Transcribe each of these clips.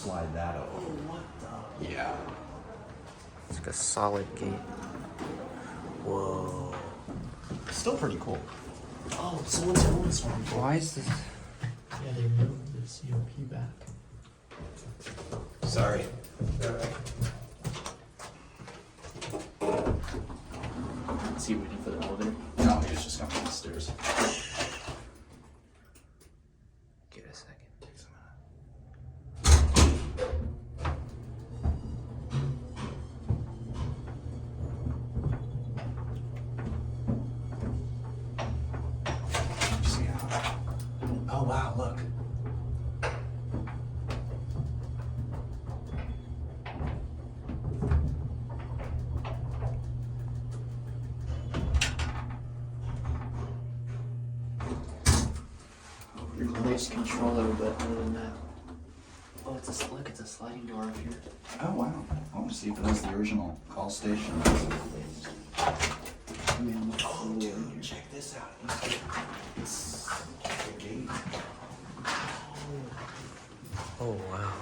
slide that over. What the? Yeah. It's like a solid gate. Whoa. Still pretty cool. Oh, someone's own this one. Why is this? Yeah, they moved the COP back. Sorry. Is he waiting for the elevator? No, he was just coming up the stairs. Give it a second. Takes a minute. See how? Oh wow! Look. Nice control a little bit other than that. Oh, it's a sliding door up here. Oh wow! I want to see if it has the original call station. Oh, Dude, check this out. It's the gate. Oh wow.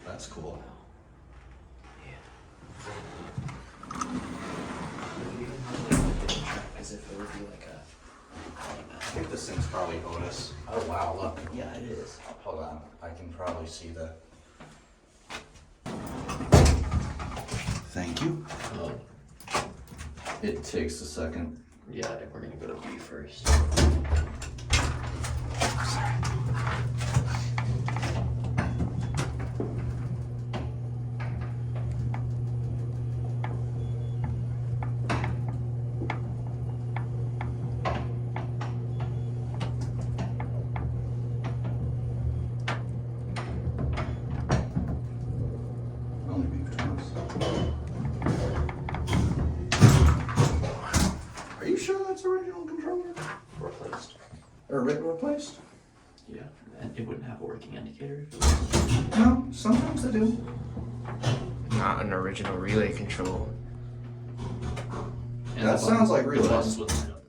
That's cool. As if it would be like a. I think this thing's probably OTIS. Oh wow! Look. Yeah, it is. Hold on. I can probably see the. Thank you. It takes a second. Yeah, we're gonna go to B first. Only moved once. Are you sure that's original controller? Replaced. Or replaced? Yeah, and it wouldn't have a working indicator. No, sometimes they do. Not an original relay control. And That the sounds like the relay. buttons wouldn't light up.